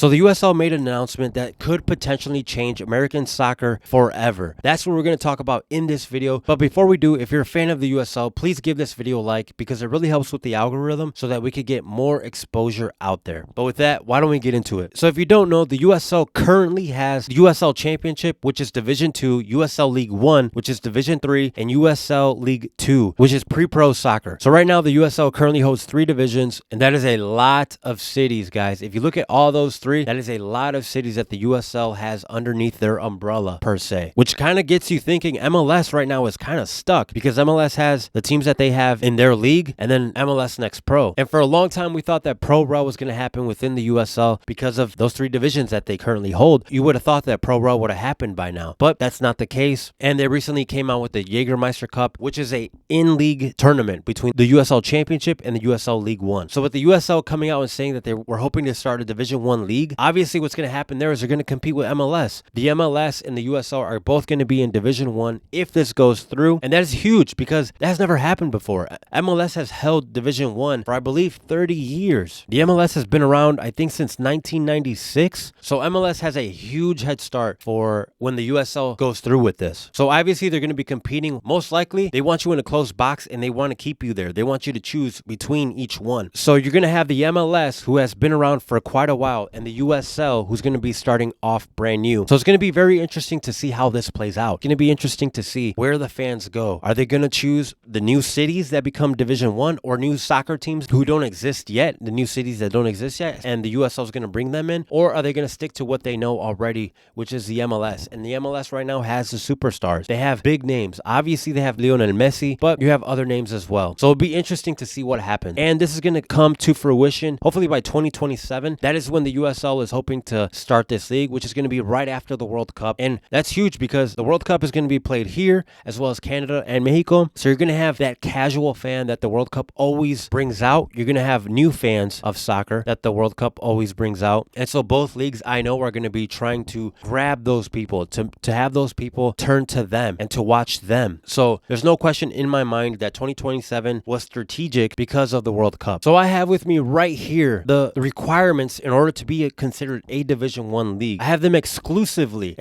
So the USL made an announcement that could potentially change American soccer forever. That's what we're going to talk about in this video. But before we do, if you're a fan of the USL, please give this video a like because it really helps with the algorithm so that we could get more exposure out there. But with that, why don't we get into it? So if you don't know, the USL currently has the USL Championship, which is Division 2, USL League 1, which is Division 3, and USL League 2, which is pre-pro soccer. So right now, the USL currently holds 3 divisions, and that is a lot of cities, guys. If you look at all those 3, that is a lot of cities that the USL has underneath their umbrella, per se, which kind of gets you thinking MLS right now is kind of stuck because MLS has the teams that they have in their league and then MLS Next Pro. And for a long time, we thought that Pro Rel was going to happen within the USL because of those 3 divisions that they currently hold. You would have thought that Pro Rel would have happened by now, but that's not the case. And they recently came out with the Jägermeister Cup, which is a in-league tournament between the USL Championship and the USL League 1. So with the USL coming out and saying that they were hoping to start a Division 1 league, obviously what's going to happen there is they're going to compete with MLS. The MLS and the USL are both going to be in Division 1 if this goes through, and that is huge because that has never happened before. MLS has held Division 1 for, I believe, 30 years. The MLS has been around, I think, since 1996, so MLS has a huge head start for when the USL goes through with this. So obviously they're going to be competing. Most likely they want you in a closed box and they want to keep you there. They want you to choose between each one. So you're going to have the MLS, who has been around for quite a while, and the USL, who's going to be starting off brand new. So it's going to be very interesting to see how this plays out. It's going to be interesting to see where the fans go. Are they going to choose the new cities that become Division 1 or new soccer teams who don't exist yet, the new cities that don't exist yet, and the USL is going to bring them in? Or are they going to stick to what they know already, which is the MLS? And the MLS right now has the superstars. They have big names. Obviously, they have Lionel Messi, but you have other names as well. So it'll be interesting to see what happens. And this is going to come to fruition hopefully by 2027. That is when the USL is hoping to start this league, which is going to be right after the World Cup. And that's huge because the World Cup is going to be played here as well as Canada and Mexico. So you're going to have that casual fan that the World Cup always brings out. You're going to have new fans of soccer that the World Cup always brings out. And so both leagues, I know, are going to be trying to grab those people, to have those people turn to them and to watch them. So there's no question in my mind that 2027 was strategic because of the World Cup. So I have with me right here the requirements in order to be considered a Division 1 league. I have them exclusively,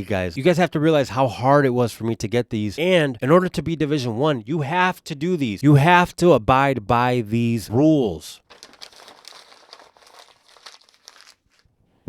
guys. You guys have to realize how hard it was for me to get these. And in order to be Division 1, you have to do these. You have to abide by these rules.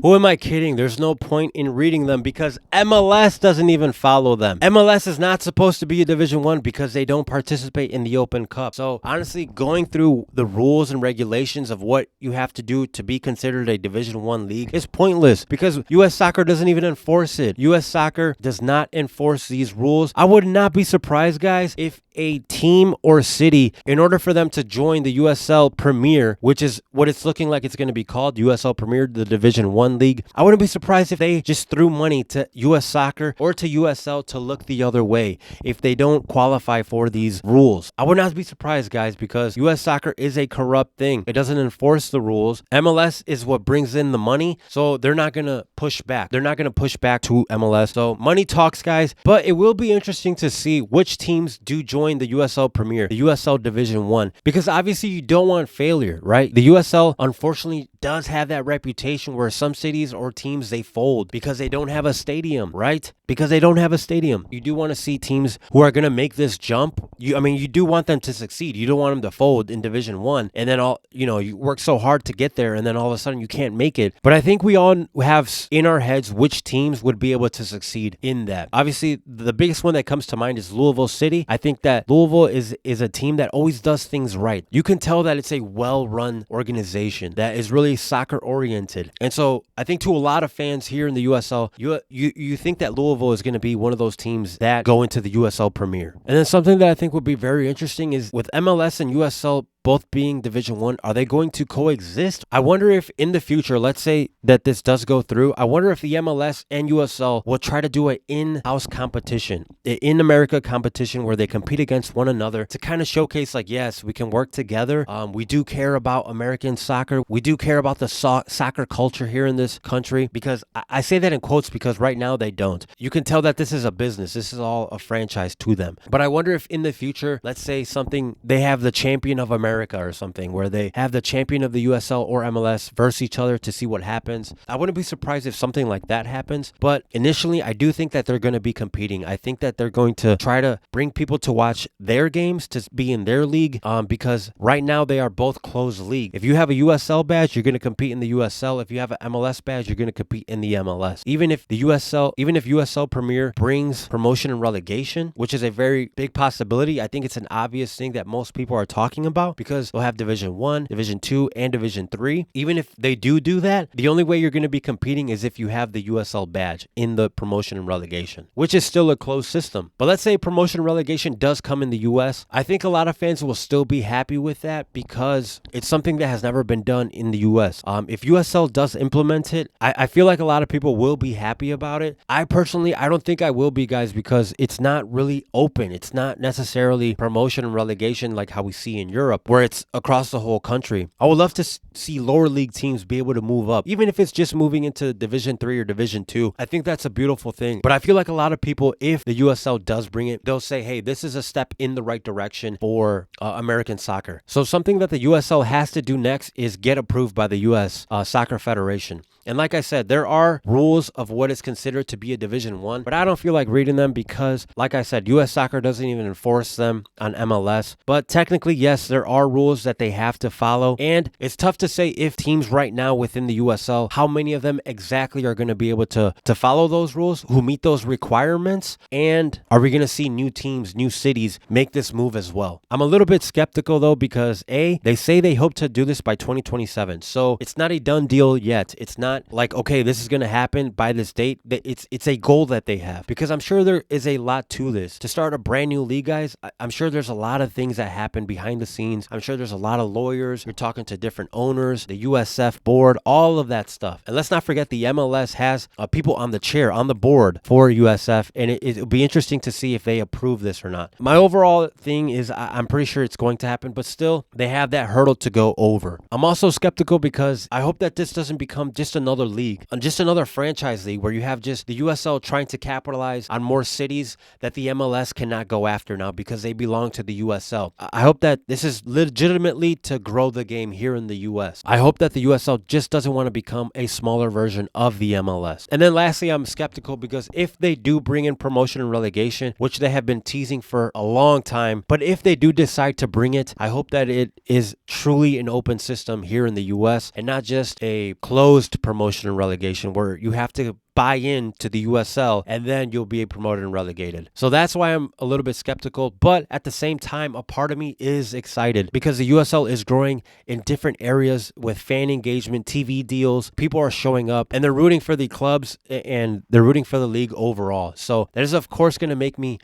Who am I kidding? There's no point in reading them because MLS doesn't even follow them. MLS is not supposed to be a Division 1 because they don't participate in the Open Cup. So honestly, going through the rules and regulations of what you have to do to be considered a Division 1 league is pointless because US Soccer doesn't even enforce it. US Soccer does not enforce these rules. I would not be surprised, guys, if a team or city, in order for them to join the USL Premier, which is what it's looking like it's going to be called, USL Premier, the Division 1 league, I wouldn't be surprised if they just threw money to US Soccer or to USL to look the other way if they don't qualify for these rules. I would not be surprised, guys, because US Soccer is a corrupt thing. It doesn't enforce the rules. MLS is what brings in the money, so they're not going to push back. They're not going to push back to MLS. So money talks, guys, but it will be interesting to see which teams do join the USL Premier, the USL Division 1, because obviously you don't want failure, right? The USL, unfortunately, does have that reputation where some cities or teams, they fold because they don't have a stadium, right? Because they don't have a stadium. You do want to see teams who are going to make this jump. You do want them to succeed. You don't want them to fold in Division 1 and then you work so hard to get there and then all of a sudden you can't make it. But I think we all have in our heads which teams would be able to succeed in that. Obviously, the biggest one that comes to mind is Louisville City. I think that Louisville is a team that always does things right. You can tell that it's a well-run organization that is really soccer oriented. And so I think to a lot of fans here in the USL, you think that Louisville is going to be one of those teams that go into the USL Premier. And then something that I think would be very interesting is with MLS and USL both being Division 1, are they going to coexist? I wonder if in the future, let's say that this does go through, I wonder if the MLS and USL will try to do an in-house competition, an in-America competition where they compete against one another to kind of showcase like, yes, we can work together. We do care about American soccer. We do care about the soccer culture here in this country, because I say that in quotes because right now they don't. You can tell that this is a business. This is all a franchise to them. But I wonder if in the future, let's say something, they have the champion of America America or something, where they have the champion of the USL or MLS versus each other to see what happens. I wouldn't be surprised if something like that happens, but initially I do think that they're going to be competing. I think that they're going to try to bring people to watch their games, to be in their league, because right now they are both closed league. If you have a USL badge, you're going to compete in the USL. If you have an MLS badge, you're going to compete in the MLS. Even if USL Premier brings promotion and relegation, which is a very big possibility, I think it's an obvious thing that most people are talking about, because they'll have Division 1, Division 2, and Division 3. Even if they do that, the only way you're going to be competing is if you have the USL badge in the promotion and relegation, which is still a closed system. But let's say promotion and relegation does come in the US. I think a lot of fans will still be happy with that because it's something that has never been done in the US. If USL does implement it, I feel like a lot of people will be happy about it. I personally, I don't think I will be, guys, because it's not really open. It's not necessarily promotion and relegation like how we see in Europe, where it's across the whole country. I would love to see lower league teams be able to move up, even if it's just moving into Division 3 or Division 2. I think that's a beautiful thing. But I feel like a lot of people, if the USL does bring it, they'll say, hey, this is a step in the right direction for American soccer. So something that the USL has to do next is get approved by the US Soccer Federation. And like I said, there are rules of what is considered to be a Division 1, but I don't feel like reading them because, like I said, US Soccer doesn't even enforce them on MLS. But technically, yes, there are rules that they have to follow. And it's tough to say if teams right now within the USL, how many of them exactly are going to be able to follow those rules, who meet those requirements, and are we going to see new teams, new cities make this move as well? I'm a little bit skeptical though, because they say they hope to do this by 2027. So it's not a done deal yet. It's not like, okay, this is going to happen by this date. It's a goal that they have, because I'm sure there is a lot to this. To start a brand new league, guys, I'm sure there's a lot of things that happen behind the scenes. I'm sure there's a lot of lawyers. You're talking to different owners, the USF board, all of that stuff. And let's not forget the MLS has people on the board for USF, and it'll be interesting to see if they approve this or not. My overall thing is I'm pretty sure it's going to happen, but still they have that hurdle to go over. I'm also skeptical because I hope that this doesn't become just another league, just another franchise league where you have just the USL trying to capitalize on more cities that the MLS cannot go after now because they belong to the USL. I hope that this is legitimately to grow the game here in the US. I hope that the USL just doesn't want to become a smaller version of the MLS. And then lastly, I'm skeptical because if they do bring in promotion and relegation, which they have been teasing for a long time, but if they do decide to bring it, I hope that it is truly an open system here in the US and not just a closed promotion and relegation where you have to buy in to the USL and then you'll be promoted and relegated. So that's why I'm a little bit skeptical, but at the same time, a part of me is excited because the USL is growing in different areas with fan engagement, TV deals. People are showing up and they're rooting for the clubs and they're rooting for the league overall. So that is, of course, going to make me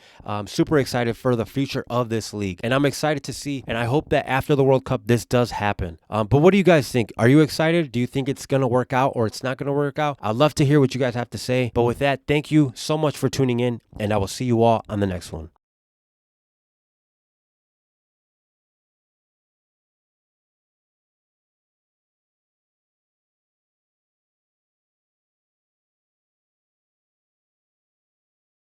super excited for the future of this league. And I'm excited to see, and I hope that after the World Cup, this does happen. But what do you guys think? Are you excited? Do you think it's going to work out or it's not going to work out? I'd love to hear what you guys have to say. But with that, thank you so much for tuning in, and I will see you all on the next one.